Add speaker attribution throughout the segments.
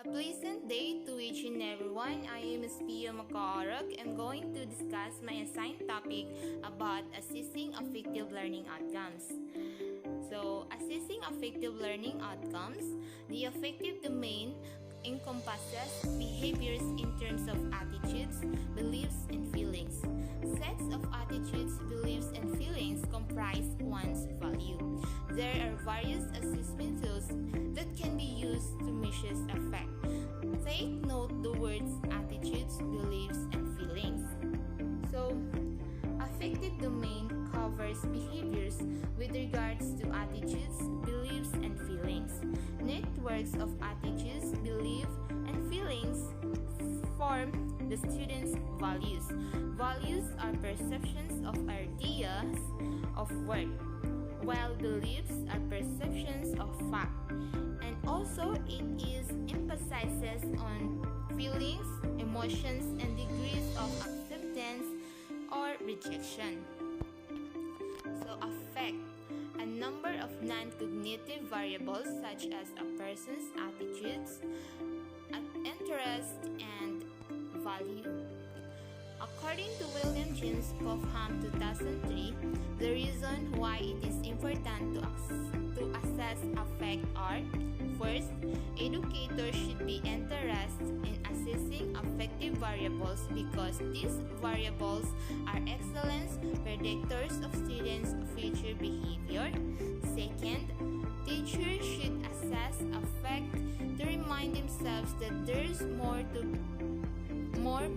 Speaker 1: A pleasant day to each and everyone. I am Aspiah MACAUROG. I'm going to discuss my assigned topic about assessing affective learning outcomes. So, assessing affective learning outcomes, the affective domain encompasses behaviors in terms of attitudes, beliefs, and feelings. Sets of attitudes, beliefs, and feelings comprise one's value. There are various assessment tools that can be used to measure affect. Take note the words attitudes, beliefs, and feelings. So, affective domain covers behaviors with regards to attitudes, beliefs, and feelings. Networks of attitudes, beliefs, and feelings form the student's values. Values are perceptions of ideas of worth, while beliefs are perceptions of fact. And also it is emphasizes on feelings, emotions, and degrees of acceptance or rejection. So affect, a number of non-cognitive variables such as a person's attitudes, interest, and value. According to William James Popham 2003, the reason why it is important to assess affect are: first, educators should be interested in assessing affective variables because these variables are excellent predictors of students' future behavior. Second, teachers should assess affect to remind themselves that there's more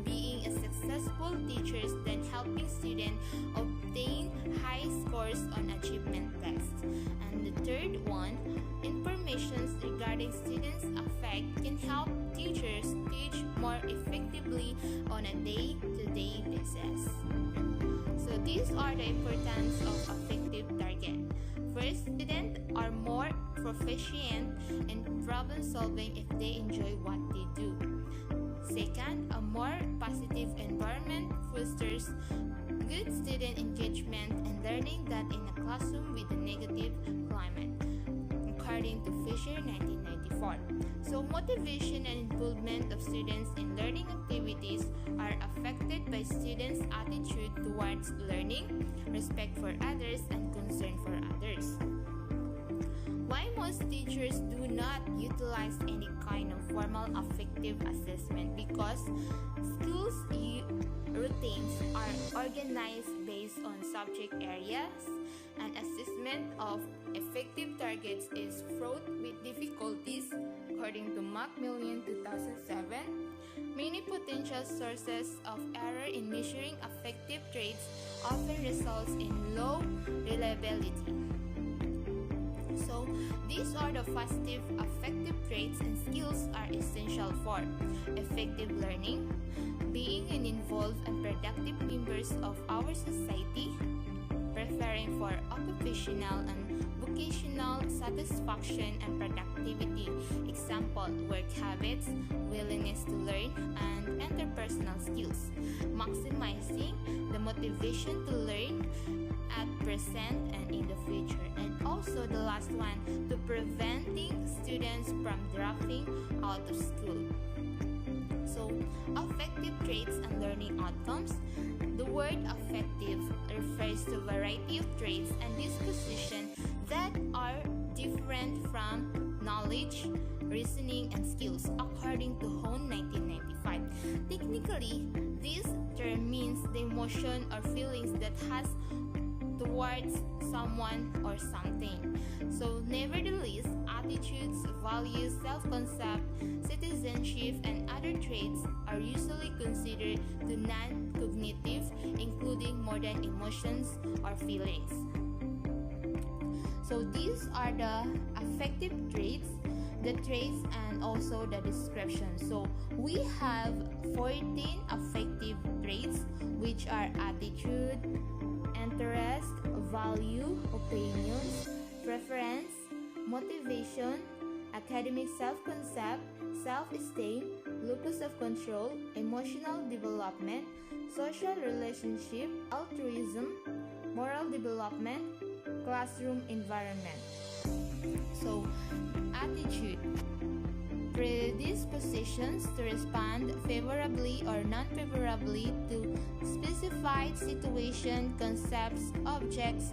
Speaker 1: being a successful teacher than helping students obtain high scores on achievement tests. And the third one, information regarding students' affect can help teachers teach more effectively on a day-to-day basis. So these are the importance of affective target. First, students are more proficient in problem solving if they enjoy what they do. Second, a more positive environment fosters good student engagement and learning than in a classroom with a negative climate, according to Fisher 1994. So motivation and involvement of students in learning activities are affected by students' attitude towards learning, respect for others, and concern for others. Why most teachers do not utilize any kind of formal affective assessment? Because schools' routines are organized based on subject areas, and assessment of effective targets is fraught with difficulties, according to Macmillan 2007. Many potential sources of error in measuring affective traits often results in low reliability. So, these are the positive affective traits and skills are essential for effective learning, being an involved and productive members of our society, preferring for occupational and vocational satisfaction and productivity, example, work habits, willingness to learn, and interpersonal skills, maximizing the motivation to learn at present and in the future, and also the last one, to preventing students from dropping out of school. So, affective traits and learning outcomes. The word affective refers to a variety of traits and disposition that are different from knowledge, reasoning, and skills, according to Hone 1995. Technically, this term means the emotion or feelings that has towards someone or something. So, nevertheless, attitudes, values, self-concept, citizenship, and other traits are usually considered to non-cognitive, including more than emotions or feelings. So, these are the affective traits, the traits, and also the description. So, we have 14 affective traits, which are attitude, interest, value, opinions, preference, motivation, academic self-concept, self-esteem, locus of control, emotional development, social relationship, altruism, moral development, classroom environment. So, attitude. predispositions to respond favorably or non-favorably to specified situation, concepts, objects,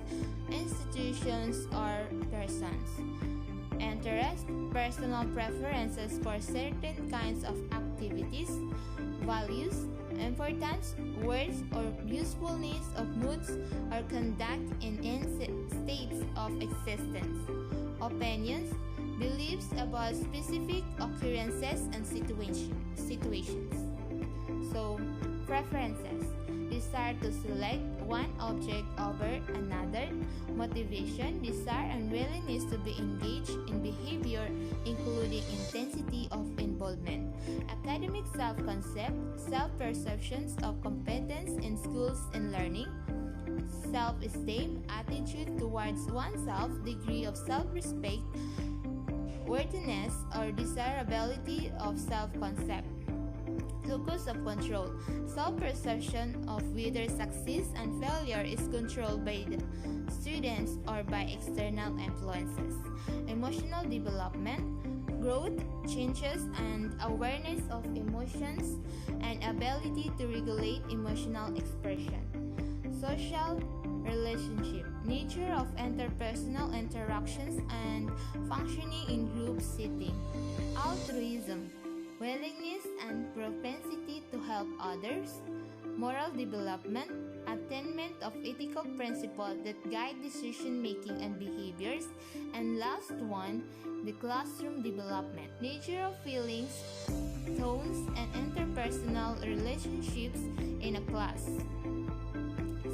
Speaker 1: institutions, or persons. Interest, personal preferences for certain kinds of activities, values, importance, words, or usefulness of moods or conduct in states of existence. Opinions, beliefs about specific occurrences and situations. So, preferences, desire to select one object over another, motivation, desire, and willingness to be engaged in behavior, including intensity of involvement, academic self-concept, self-perceptions of competence in schools and learning, self-esteem, attitude towards oneself, degree of self-respect, worthiness or desirability of self-concept. Locus of control, self-perception of whether success and failure is controlled by the students or by external influences. Emotional development, growth, changes, and awareness of emotions, and ability to regulate emotional expression. Social relationship, nature of interpersonal interactions and functioning in group setting. Altruism, willingness and propensity to help others. Moral development, attainment of ethical principles that guide decision making and behaviors. And last one, the classroom development, nature of feelings, tones, and interpersonal relationships in a class.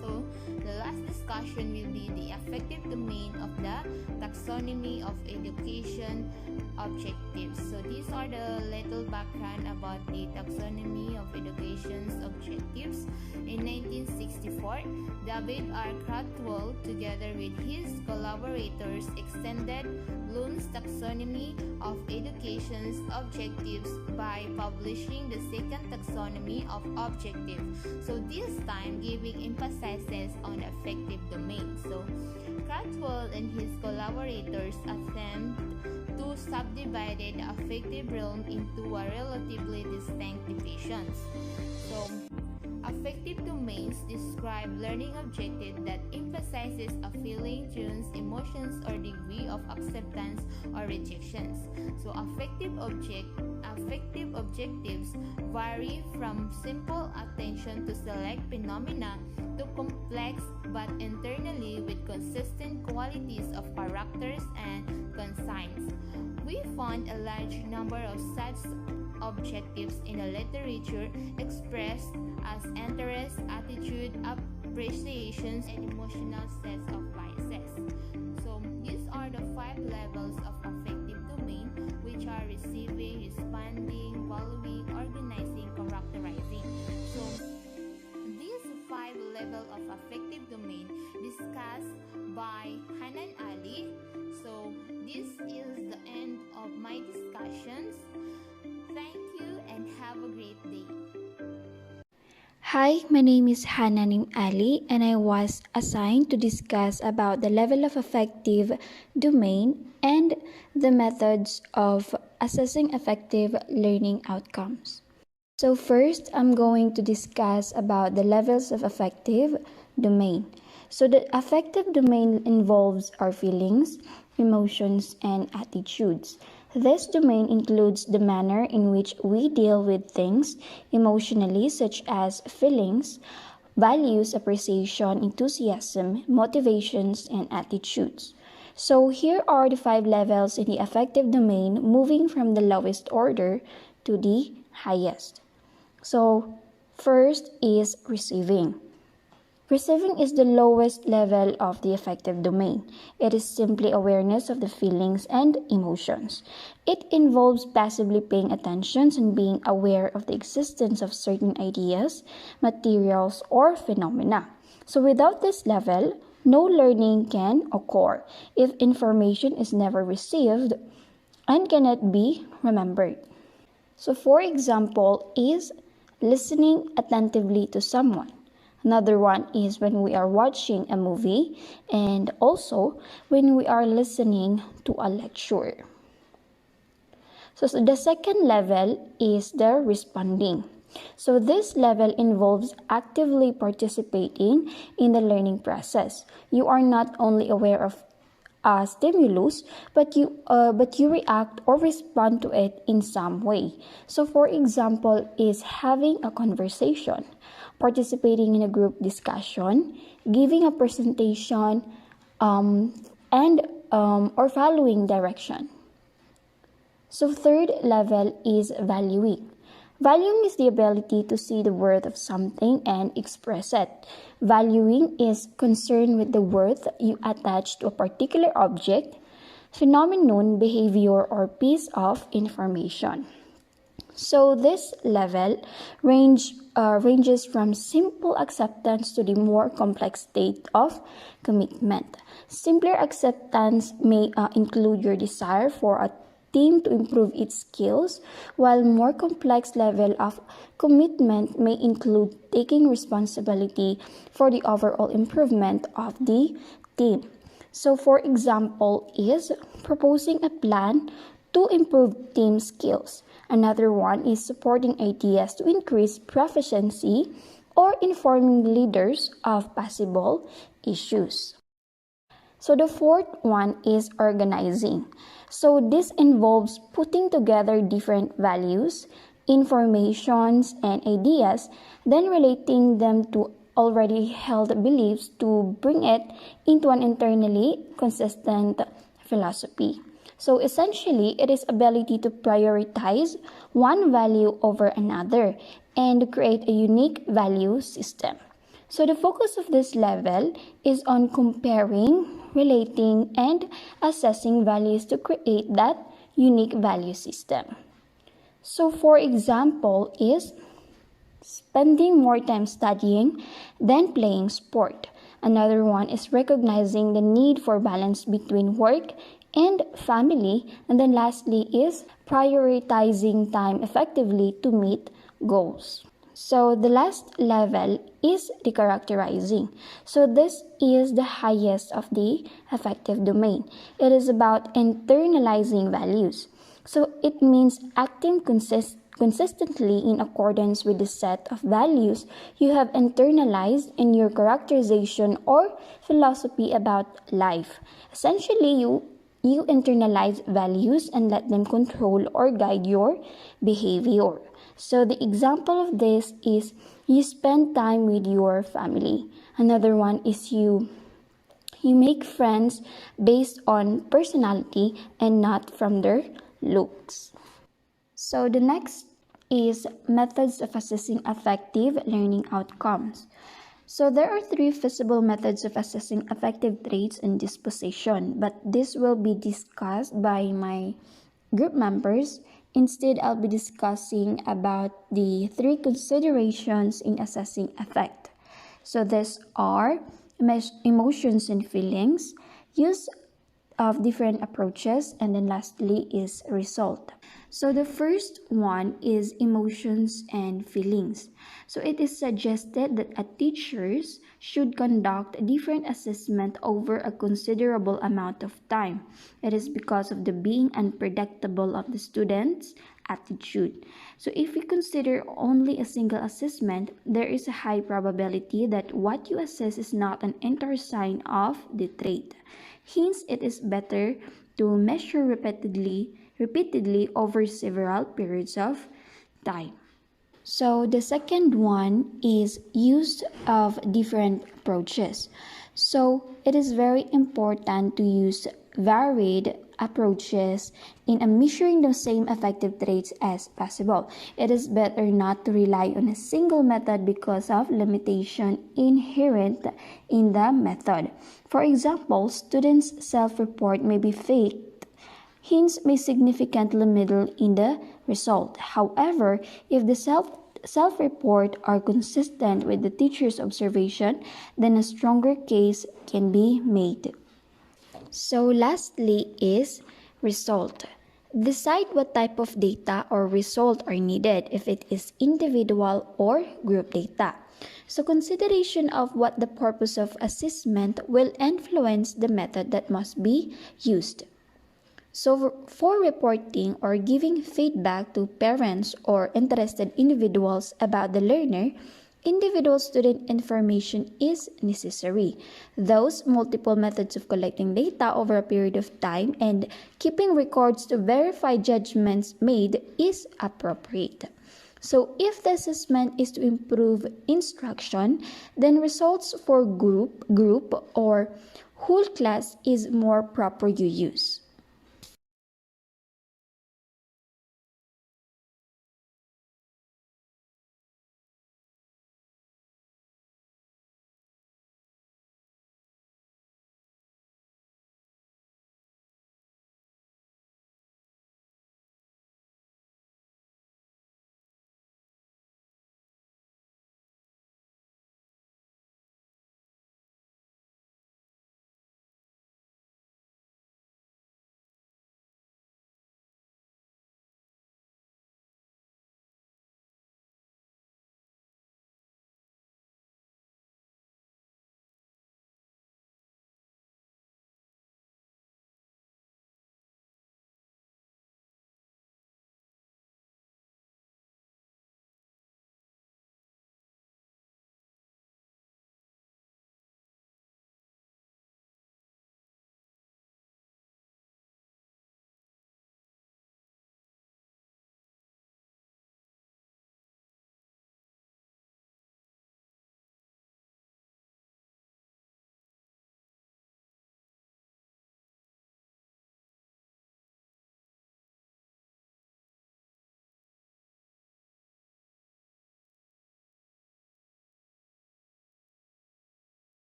Speaker 1: So, the last discussion will be the affective domain of the taxonomy of education objectives. So, these are the little background about the taxonomy of education's objectives. In 1964, David R. Cradwell, together with his collaborators, extended Bloom's taxonomy of education's objectives by publishing the second taxonomy of objectives. So, this time giving emphasis on affective domain. So, Cradwell and his collaborators attempt to subdivide the affective realm into a relatively distinct divisions. So, affective domains describe learning objectives that emphasizes a feeling, tunes, emotions, or degree of acceptance or rejections. So, affective objectives vary from simple attention to select phenomena to complex but internally with consistent qualities of characters and consigns. We found a large number of such objectives in the literature expressed as interest, attitude, appreciations, and emotional sets of biases. So, these are the 5 levels of affective domain, which are receiving, responding, valuing, organizing, characterizing. So, these 5 levels of affective domain discussed by Hanan M. So, this is the end of my discussions. Thank you and have a great day.
Speaker 2: Hi, my name is Hanan M and I was assigned to discuss about the level of affective domain and the methods of assessing effective learning outcomes. So first, I'm going to discuss about the levels of affective domain. So the affective domain involves our feelings, emotions, and attitudes. This domain includes the manner in which we deal with things emotionally, such as feelings, values, appreciation, enthusiasm, motivations, and attitudes. So here are the 5 levels in the affective domain, moving from the lowest order to the highest. So first is receiving. Receiving is the lowest level of the affective domain. It is simply awareness of the feelings and emotions. It involves passively paying attention and being aware of the existence of certain ideas, materials, or phenomena. So without this level, no learning can occur if information is never received and cannot be remembered. So for example is listening attentively to someone. Another one is when we are watching a movie and also when we are listening to a lecture. So the second level is the responding. So this level involves actively participating in the learning process. You are not only aware of a stimulus, but you react or respond to it in some way. So for example, is having a conversation, participating in a group discussion, giving a presentation, or following direction. So third level is valuing. Valuing is the ability to see the worth of something and express it. Valuing is concerned with the worth you attach to a particular object, phenomenon, behavior, or piece of information. So this level ranges from simple acceptance to the more complex state of commitment. Simpler acceptance may include your desire for a team to improve its skills, while more complex level of commitment may include taking responsibility for the overall improvement of the team. So for example is proposing a plan to improve team skills. Another one is supporting ideas to increase proficiency or informing leaders of possible issues. So the fourth one is organizing. So this involves putting together different values, informations, and ideas, then relating them to already held beliefs to bring it into an internally consistent philosophy. So essentially, it is ability to prioritize one value over another and create a unique value system. So the focus of this level is on comparing, relating, and assessing values to create that unique value system. So for example is spending more time studying than playing sport. Another one is recognizing the need for balance between work and family. And then lastly is prioritizing time effectively to meet goals. So the last level is the characterizing. So this is the highest of the affective domain. It is about internalizing values. So it means acting consistently in accordance with the set of values you have internalized in your characterization or philosophy about life. Essentially, you internalize values and let them control or guide your behavior. So the example of this is you spend time with your family. Another one is you make friends based on personality and not from their looks. So the next is methods of assessing affective learning outcomes. So there are 3 feasible methods of assessing affective traits and disposition, but this will be discussed by my group members. Instead, I'll be discussing about the 3 considerations in assessing affect. So these are emotions and feelings, use of different approaches, and then lastly is result. So the first one is emotions and feelings. So it is suggested that teachers should conduct different assessment over a considerable amount of time. It is because of the being unpredictable of the students' attitude. So if we consider only a single assessment, there is a high probability that what you assess is not an entire sign of the trait. Hence, it is better to measure repeatedly over several periods of time. So the second one is use of different approaches. So it is very important to use varied approaches in measuring the same affective traits as possible. It is better not to rely on a single method because of limitation inherent in the method. For example, students' self-report may be faked, hence may significantly middle in the result. However, if the self-report are consistent with the teacher's observation, then a stronger case can be made. So lastly is result. Decide what type of data or result are needed, if it is individual or group data. So consideration of what the purpose of assessment will influence the method that must be used. So, for reporting or giving feedback to parents or interested individuals about the learner, individual student information is necessary. Those multiple methods of collecting data over a period of time and keeping records to verify judgments made is appropriate. So, if the assessment is to improve instruction, then results for group or whole class is more proper you use.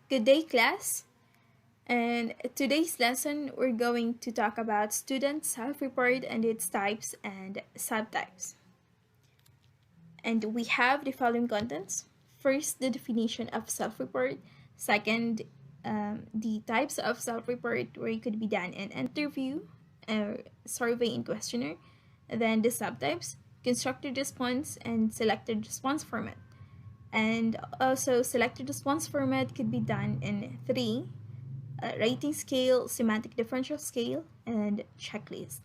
Speaker 3: Good day, class. And today's lesson, we're going to talk about student self-report and its types and subtypes. And we have the following contents. First, the definition of self-report. Second, the types of self-report where it could be done in interview, survey, and questionnaire. Then the subtypes, constructed response and selected response format. And also selected response format could be done in three: rating scale, semantic differential scale, and checklist.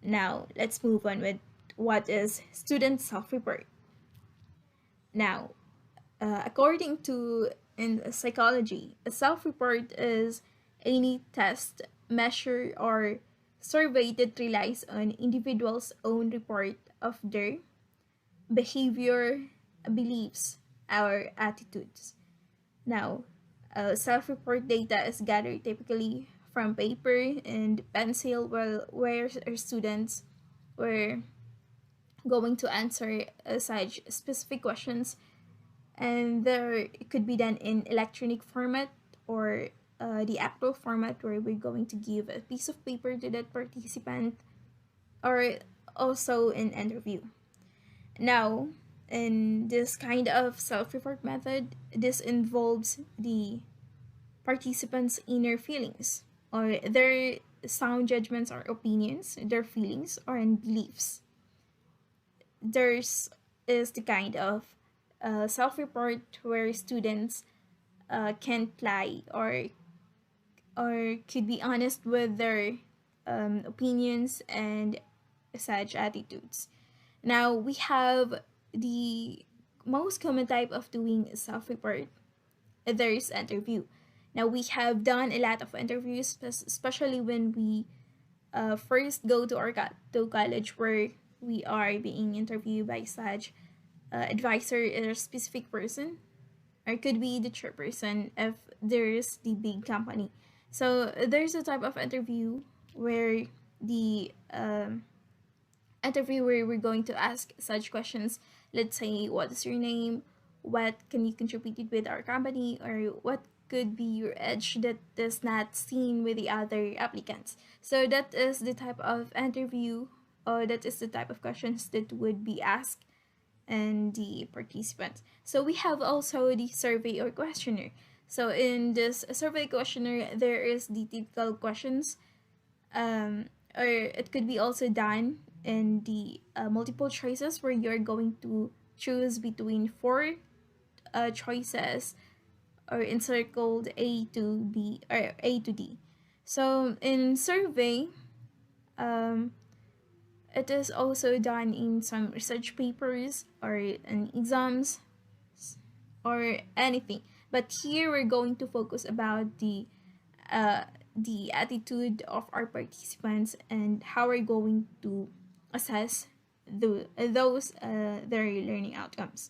Speaker 3: Now, let's move on with what is student self-report. Now, according to in psychology, a self-report is any test, measure, or survey that relies on individuals' own report of their behavior, beliefs, or attitudes. Now, self-report data is gathered typically from paper and pencil, where our students were going to answer such specific questions, and there it could be done in electronic format or the actual format, where we're going to give a piece of paper to that participant, or also in interview. Now, in this kind of self-report method, this involves the participants' inner feelings, or their sound judgments or opinions, their feelings or beliefs. There's is the kind of self-report where students can't lie, or could be honest with their opinions and such attitudes. Now, we have the most common type of doing self-report. There's interview. Now, we have done a lot of interviews, especially when we first go to to college, where we are being interviewed by such advisor or a specific person, or could be the chairperson if there's the big company. So there's a type of interview where the interviewer, we're going to ask such questions. Let's say, what is your name? What can you contribute with our company? Or what could be your edge that is not seen with the other applicants? So that is the type of interview, or that is the type of questions that would be asked and the participants. So we have also the survey or questionnaire. So in this survey questionnaire, there is the typical questions, or it could be also done in the multiple choices, where you're going to choose between four choices, or encircled A to B or A to D. So in survey, it is also done in some research papers or in exams or anything. But here we're going to focus about the attitude of our participants and how we're going to assess their learning outcomes.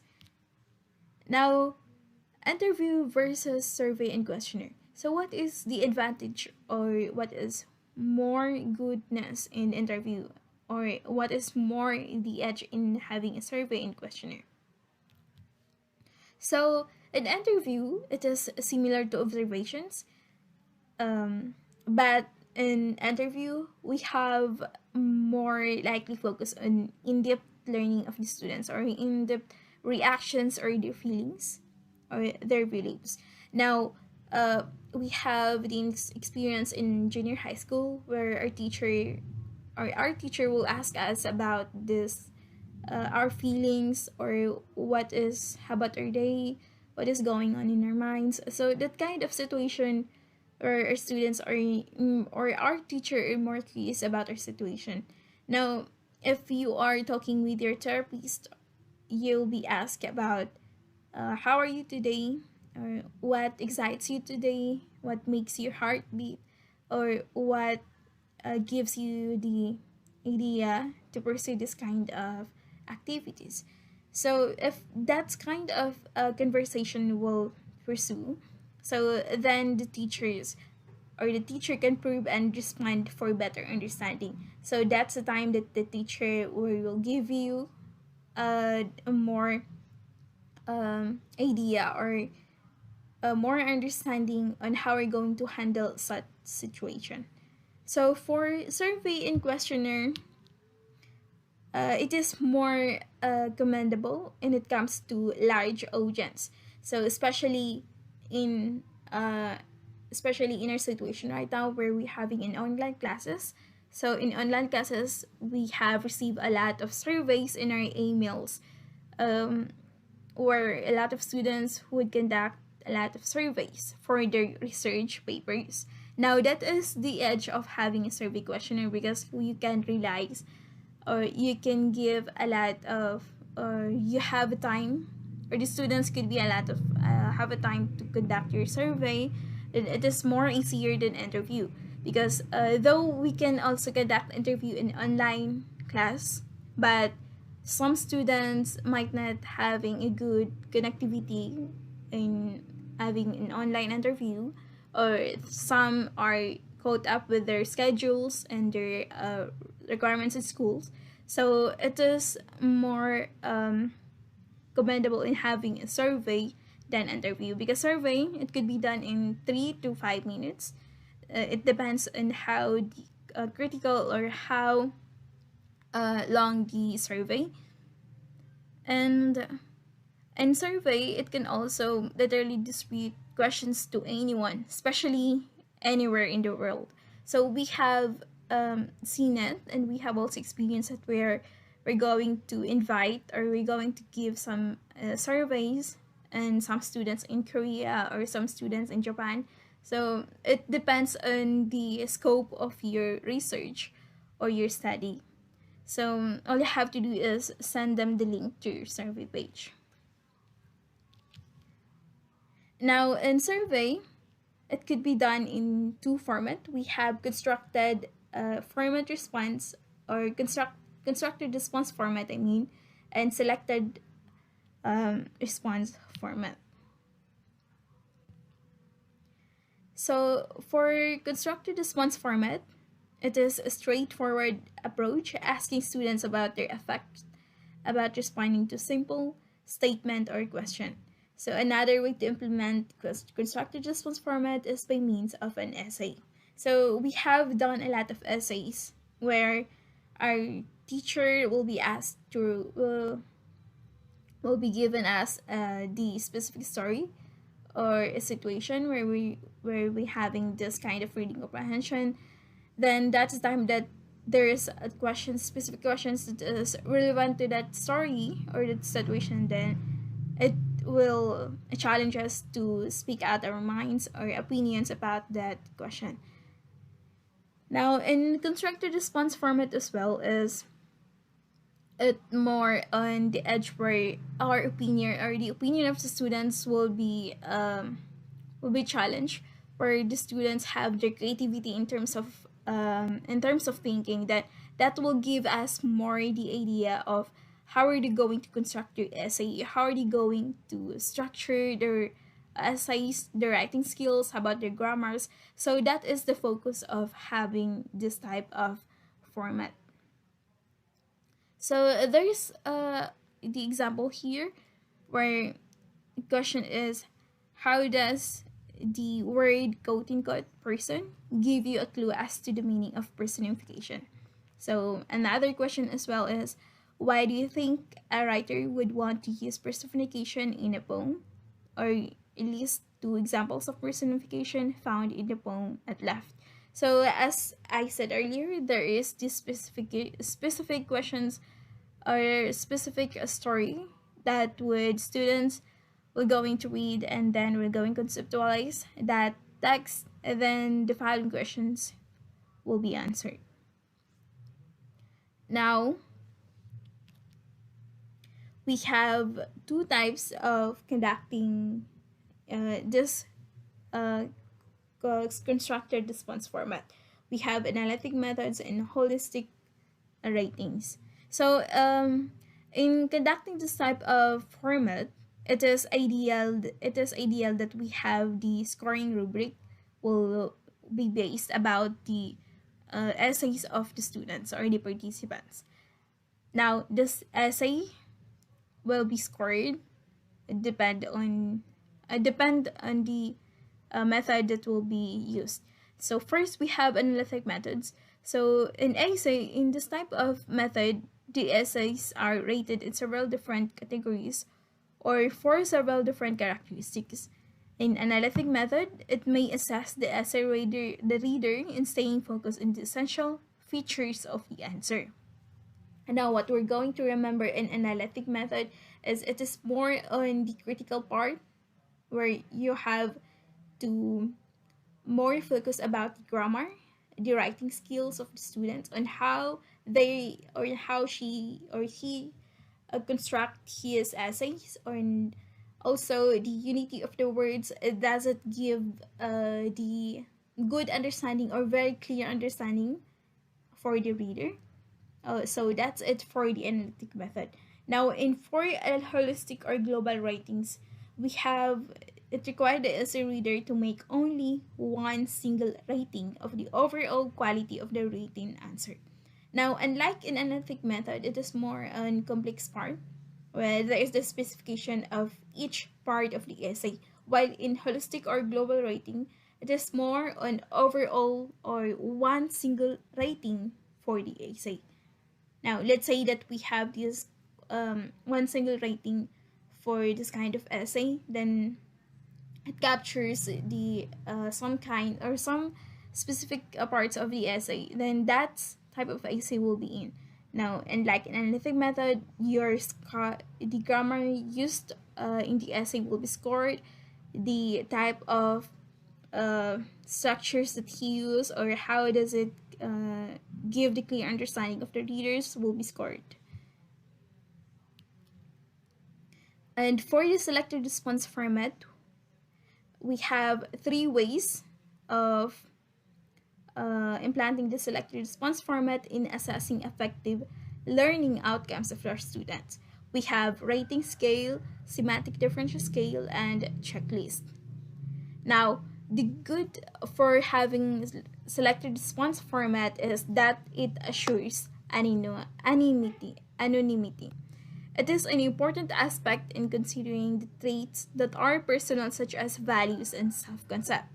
Speaker 3: Now, interview versus survey and questionnaire. So what is the advantage, or what is more goodness in interview, or what is more the edge in having a survey and questionnaire? So in interview, it is similar to observations, but in interview, we have more likely focus on in-depth learning of the students, or in-depth reactions or their feelings or their beliefs. Now, we have the experience in junior high school, where our teacher will ask us about this, our feelings, or how about our day, what is going on in our minds. So that kind of situation where our students or our teacher are more curious about our situation. Now, if you are talking with your therapist, you'll be asked about how are you today, or what excites you today, what makes your heart beat, or what gives you the idea to pursue this kind of activities. So if that's kind of a conversation will pursue, so then the teacher can probe and respond for better understanding. So that's the time that the teacher will give you a more idea, or more understanding on how we're going to handle such situation. So for survey and questionnaire, it is more commendable when it comes to large audience. So in uh, especially in our situation right now where we're having in online classes. So in online classes, we have received a lot of surveys in our emails, or a lot of students who would conduct a lot of surveys for their research papers. Now that is the edge of having a survey questionnaire, because you can realize, or you can give a lot of, or you have a time, or the students could be a lot of have a time to conduct your survey. It is more easier than interview, because though we can also conduct interview in online class, but some students might not having a good connectivity in having an online interview, or some are caught up with their schedules and their requirements in schools. So it is more commendable in having a survey than interview, because survey, it could be done in 3 to 5 minutes. It depends on how critical or how long the survey. And survey, it can also literally distribute questions to anyone, especially anywhere in the world. So we have seen it, and we have also experienced it, where we're going to invite, or we're going to give some surveys, and some students in Korea or some students in Japan. So it depends on the scope of your research or your study. So all you have to do is send them the link to your survey page. Now in survey, it could be done in two formats. We have constructed format response, or constructed response format, and selected response format. So for constructed response format, it is a straightforward approach, asking students about their effect, about responding to simple statement or question. So another way to implement constructed response format is by means of an essay. So we have done a lot of essays where our teacher will be asked to will be given us the specific story or a situation where we having this kind of reading comprehension. Then that's the time that there is a question, specific questions that is relevant to that story or that situation. Then it will challenge us to speak out our minds or opinions about that question. Now in constructed response format as well, is it more on the edge where our opinion or the opinion of the students will be challenged, where the students have their creativity in terms of thinking, that will give us more the idea of how are they going to construct their essay, how are they going to structure their essays, their writing skills, how about their grammars. So that is the focus of having this type of format. So there's the example here, where the question is, how does the word quote unquote person give you a clue as to the meaning of personification? So another question as well is, why do you think a writer would want to use personification in a poem? Or at least two examples of personification found in the poem at left. So as I said earlier, there is this specific questions or specific story that students will going to read, and then we're going to conceptualize that text, and then the following questions will be answered. Now we have two types of conducting this constructed response format. We have analytic methods and holistic ratings. So in conducting this type of format, it is ideal that we have the scoring rubric will be based about the essays of the students or the participants. Now this essay will be scored depend on depend on the method that will be used. So first we have analytic methods. So in essay, in this type of method, the essays are rated in several different categories or for several different characteristics. In analytic method, it may assess the essay the reader in staying focused on the essential features of the answer. And now what we're going to remember in analytic method is it is more on the critical part where you have to more focus about the grammar, the writing skills of the students, on how they or how she or he construct his essays, or also the unity of the words. It doesn't give the good understanding or very clear understanding for the reader. So that's it for the analytic method. Now, in for holistic or global writings, we have it required the essay reader to make only one single rating of the overall quality of the written answer. Now, unlike in analytic method, it is more on complex part, where there is the specification of each part of the essay, while in holistic or global rating, it is more on overall or one single rating for the essay. Now, let's say that we have this one single rating for this kind of essay, then it captures the some kind or some specific parts of the essay, then that type of essay will be in. Now, and like in analytic method, the grammar used in the essay will be scored. The type of structures that he used or how does it give the clear understanding of the readers will be scored. And for the selected response format, we have 3 ways of implanting the selected response format in assessing effective learning outcomes of our students. We have rating scale, semantic differential scale, and checklist. Now, the good for having selected response format is that it assures anonymity. It is an important aspect in considering the traits that are personal, such as values and self-concept.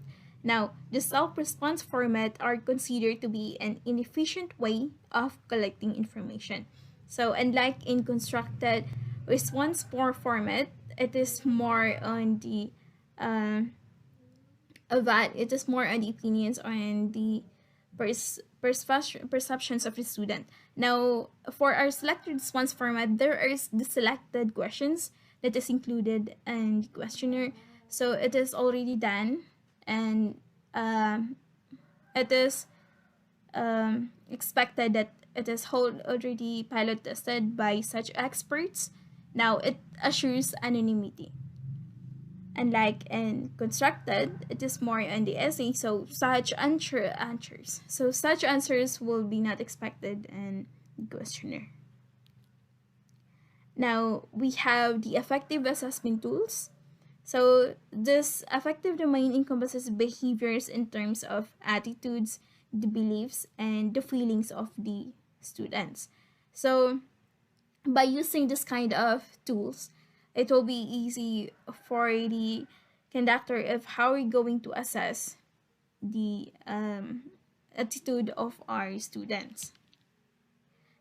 Speaker 3: Now, the self-response format are considered to be an inefficient way of collecting information. So, unlike in constructed response format, it is more on the it is more on the opinions and the perceptions of the student. Now, for our selected response format, there is the selected questions that is included in the questionnaire. So it is already done, and it is expected that it is already pilot tested by such experts. Now, it assures anonymity. Unlike in constructed, it is more on the essay, so such answers. So such answers will be not expected in the questionnaire. Now, we have the affective assessment tools. So this affective domain encompasses behaviors in terms of attitudes, the beliefs, and the feelings of the students. So by using this kind of tools, it will be easy for the conductor of how we're going to assess the attitude of our students.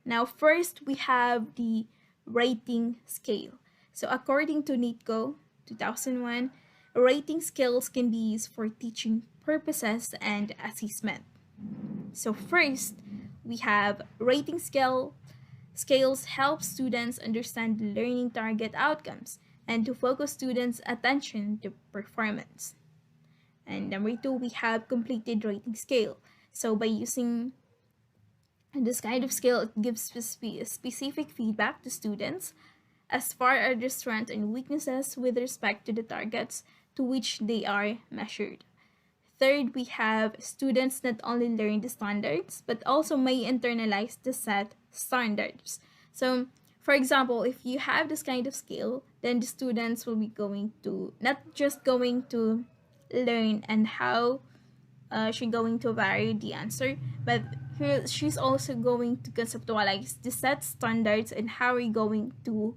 Speaker 3: Now, first, we have the rating scale. So according to NITCO 2001, rating scales can be used for teaching purposes and assessment. So first, we have rating scale. Scales help students understand the learning target outcomes and to focus students' attention to performance. And number 2, we have completed rating scale. So by using this kind of scale, it gives specific feedback to students as far as their strengths and weaknesses with respect to the targets to which they are measured. Third, we have students not only learn the standards, but also may internalize the set standards. So, for example, if you have this kind of scale, then the students will be not just going to learn and how she's going to vary the answer, but she's also going to conceptualize the set standards and how we're going to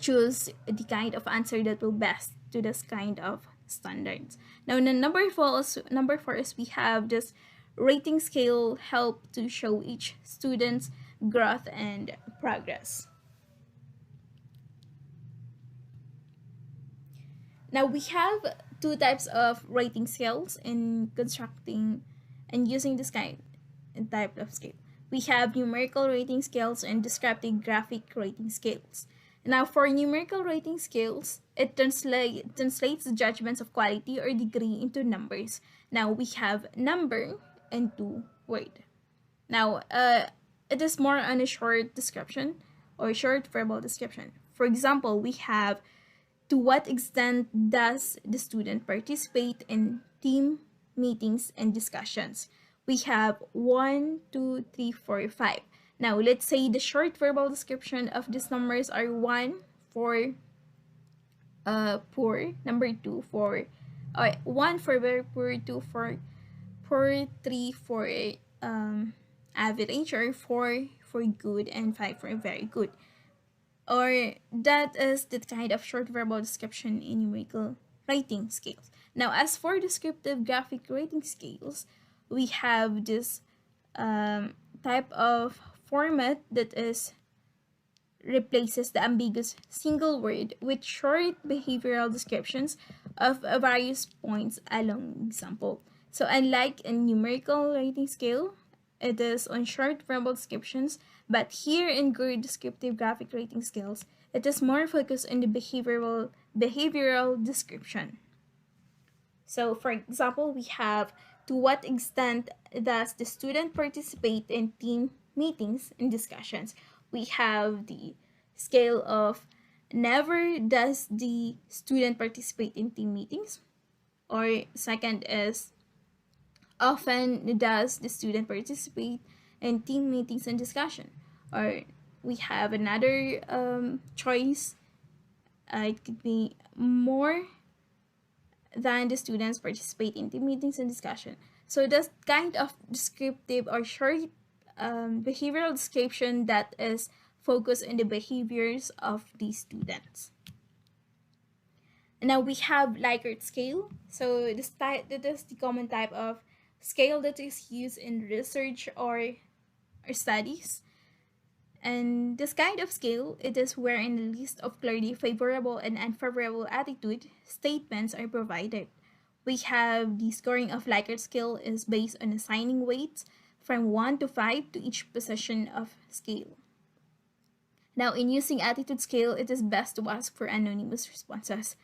Speaker 3: choose the kind of answer that will best to this kind of standards. Now, in number four is we have this rating scale help to show each student's growth and progress. Now, we have two types of rating scales in constructing and using this type of scale. We have numerical rating scales and descriptive graphic rating scales. Now, for numerical rating scales, it translates the judgments of quality or degree into numbers. Now, we have number and word. Now, it is more on a short description or short verbal description. For example, we have, to what extent does the student participate in team meetings and discussions? We have 1, 2, 3, 4, 5. Now, let's say the short verbal description of these numbers are 1 for poor, number 2 for 1 for very poor, 2 for poor, 3 for average, or 4 for good, and 5 for very good. Or that is the kind of short verbal description in numerical rating scales. Now, as for descriptive graphic rating scales, we have this type of format that replaces the ambiguous single word with short behavioral descriptions of various points along example. So unlike a numerical rating scale, it is on short verbal descriptions, but here in good descriptive graphic rating scales, it is more focused on the behavioral description. So for example, we have, to what extent does the student participate in team meetings and discussions? We have the scale of never does the student participate in team meetings, or second is often does the student participate in team meetings and discussion. Or we have another choice, it could be more than the students participate in team meetings and discussion. So that's kind of descriptive or short behavioral description that is focused on the behaviors of the students. And now we have Likert scale. So that is the common type of scale that is used in research or studies. And this kind of scale, it is wherein a list of clearly favorable and unfavorable attitude statements are provided. We have the scoring of Likert scale is based on assigning weights from 1 to 5 to each position of scale. Now, in using attitude scale, it is best to ask for anonymous responses.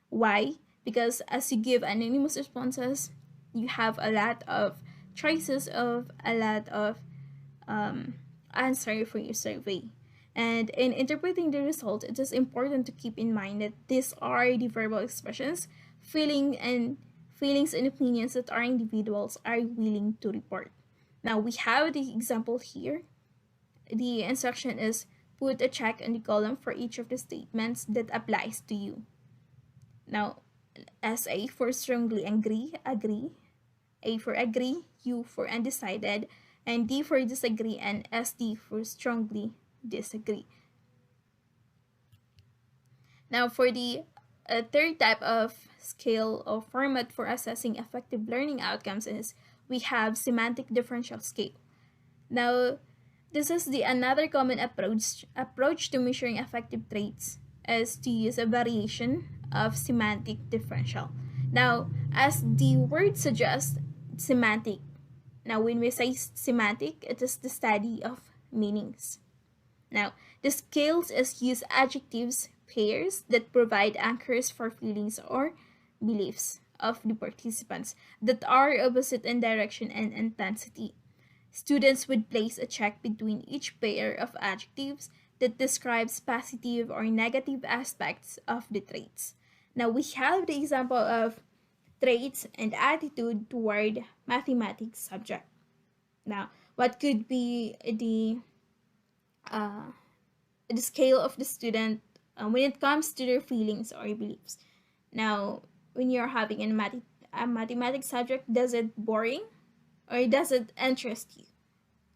Speaker 3: Why? Because as you give anonymous responses, you have a lot of choices of a lot of answer for your survey. And in interpreting the result, it is important to keep in mind that these are the verbal expressions, feelings and opinions that our individuals are willing to report. Now, we have the example here. The instruction is put a check in the column for each of the statements that applies to you. Now, SA for strongly agree, A for agree, U for undecided, and D for disagree, and SD for strongly disagree. Now, for the third type of scale or format for assessing effective learning outcomes is we have semantic differential scale. Now, this is another common approach to measuring effective traits is to use a variation of semantic differential. Now, as the word suggests, semantic. Now, when we say semantic, it is the study of meanings. Now, the scales is use adjectives pairs that provide anchors for feelings or beliefs of the participants that are opposite in direction and intensity. Students would place a check between each pair of adjectives that describes positive or negative aspects of the traits. Now, we have the example of traits and attitude toward mathematics subject. Now, what could be the scale of the student when it comes to their feelings or beliefs? Now, when you're having a mathematics subject, does it boring or does it interest you?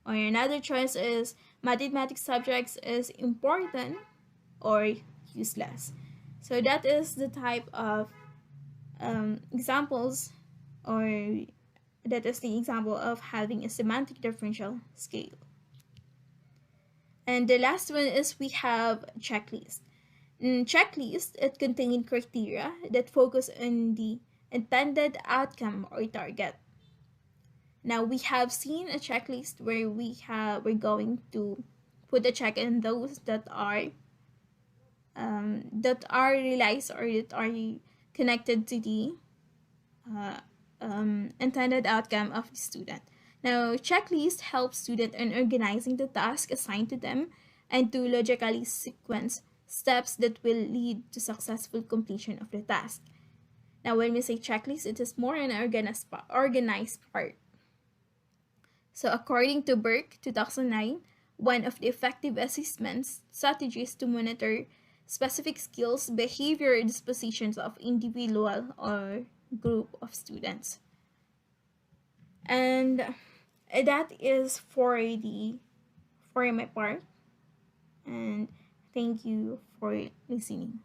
Speaker 3: Or another choice is mathematics subjects is important or useless. So that is the type of examples, or that is the example of having a semantic differential scale. And the last one is we have checklist. In checklist, it contains criteria that focus on the intended outcome or target. Now we have seen a checklist where we're going to put a check in those that are realized or that are connected to the uh, intended outcome of the student. Now, checklist helps students in organizing the task assigned to them and to logically sequence steps that will lead to successful completion of the task. Now, when we say checklist, it is more an organized part. So, according to Burke 2009, one of the effective assessment strategies to monitor specific skills, behavior, or dispositions of individual or group of students. And that is for my part. And thank you for listening.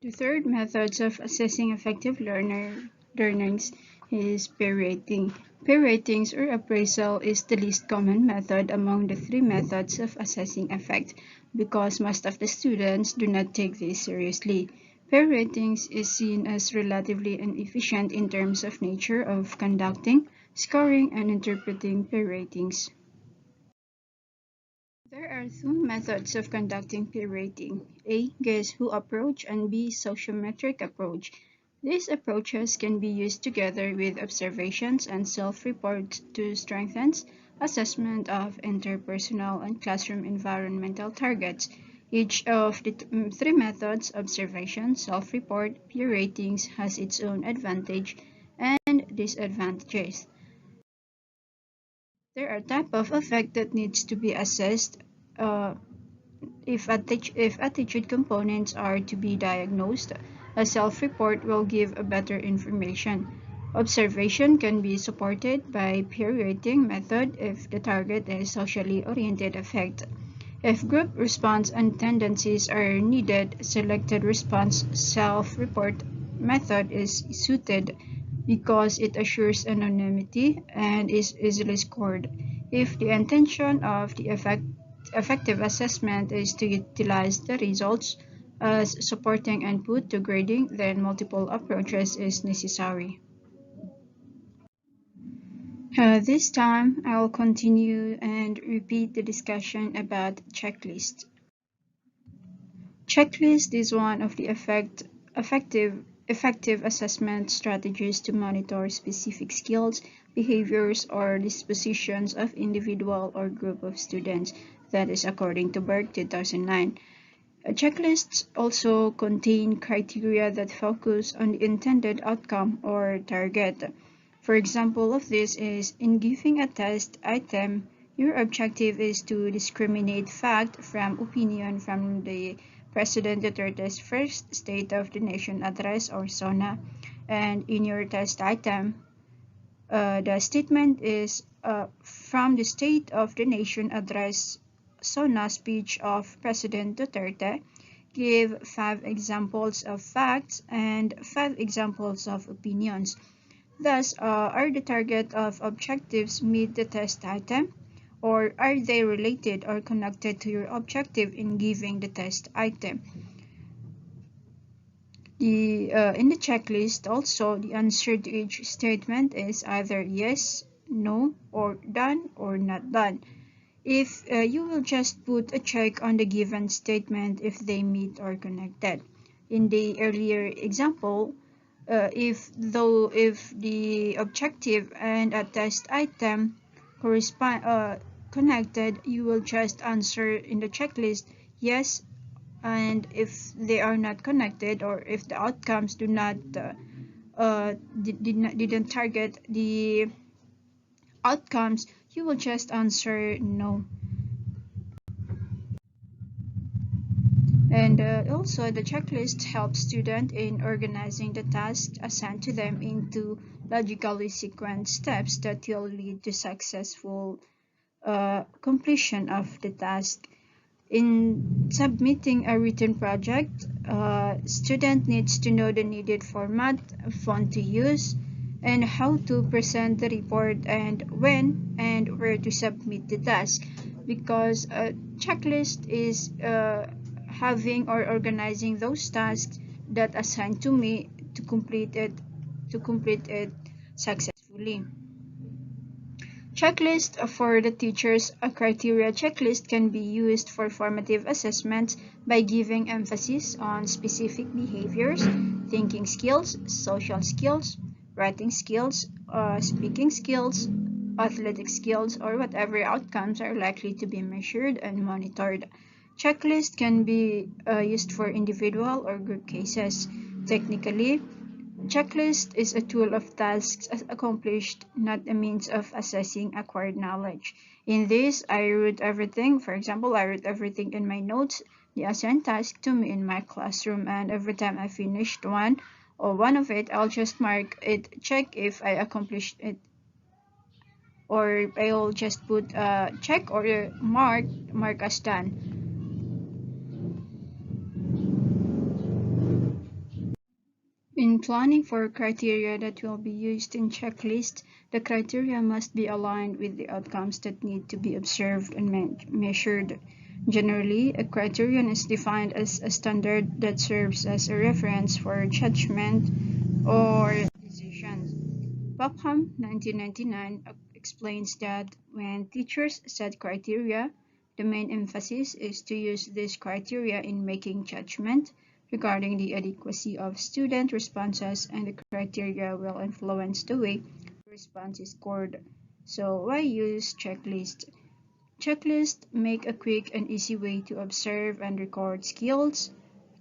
Speaker 4: The third method of assessing effective learners is peer rating. Peer ratings or appraisal is the least common method among the three methods of assessing effect because most of the students do not take this seriously. Peer ratings is seen as relatively inefficient in terms of nature of conducting, scoring, and interpreting peer ratings. There are two methods of conducting peer rating: A. Guess who approach, and B. Sociometric approach. These approaches can be used together with observations and self-reports to strengthen assessment of interpersonal and classroom environmental targets. Each of the three methods, observation, self-report, peer ratings, has its own advantage and disadvantages. There are types of effect that needs to be assessed if attitude components are to be diagnosed. A self-report will give a better information. Observation can be supported by peer rating method if the target is socially oriented effect. If group response and tendencies are needed, selected response self-report method is suited because it assures anonymity and is easily scored. If the intention of the effective assessment is to utilize the results as supporting input to grading, then multiple approaches is necessary. This time, I'll continue and repeat the discussion about checklist. Checklist is one of the effective assessment strategies to monitor specific skills, behaviors, or dispositions of individual or group of students. That is according to Berg 2009. Checklists also contain criteria that focus on the intended outcome or target. For example of this is, in giving a test item, your objective is to discriminate fact from opinion from the President Duterte's first State of the Nation address or SONA. And in your test item, the statement is from the State of the Nation address SONA speech of President Duterte. Give 5 examples of facts and 5 examples of opinions. Thus, are the target of objectives meet the test item, or are they related or connected to your objective in giving the test item? In the checklist, also, the answer to each statement is either yes, no, or done or not done. If you will just put a check on the given statement if they meet or connected. In the earlier example, if the objective and a test item correspond connected, you will just answer in the checklist yes, and if they are not connected or if the outcomes do not didn't target the outcomes, you will just answer no. And also, the checklist helps students in organizing the tasks assigned to them into logically sequenced steps that will lead to successful completion of the task. In submitting a written project, student needs to know the needed format, font to use, and how to present the report, and when and where to submit the task, because a checklist is having or organizing those tasks that assigned to me to complete it successfully. Checklist for the teachers. A criteria checklist can be used for formative assessments by giving emphasis on specific behaviors, thinking skills, social skills, writing skills, speaking skills, athletic skills, or whatever outcomes are likely to be measured and monitored. Checklist can be used for individual or group cases. Technically, checklist is a tool of tasks accomplished, not a means of assessing acquired knowledge. In this, I wrote everything. For example, I wrote everything in my notes, the assigned task to me in my classroom, and every time I finished one of it, I'll just mark it, check if I accomplished it, or I'll just put check or mark as done. In planning for criteria that will be used in checklist, the criteria must be aligned with the outcomes that need to be observed and measured. Generally, a criterion is defined as a standard that serves as a reference for judgment or decisions. Buckham, 1999, explains that when teachers set criteria, the main emphasis is to use these criteria in making judgment regarding the adequacy of student responses, and the criteria will influence the way the response is scored. So why use checklists? Checklists make a quick and easy way to observe and record skills,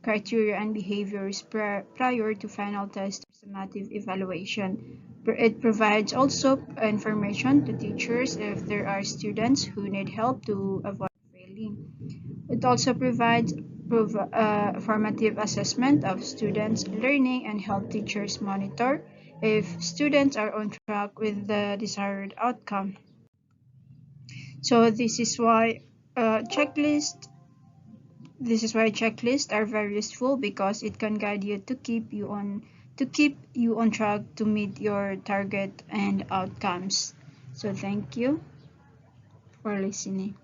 Speaker 4: criteria, and behaviors prior to final test or summative evaluation. It provides also information to teachers if there are students who need help to avoid failing. It also provides formative assessment of students' learning and help teachers monitor if students are on track with the desired outcome. So this is why checklists are very useful, because it can guide you to keep you on track to meet your target and outcomes. So thank you for listening.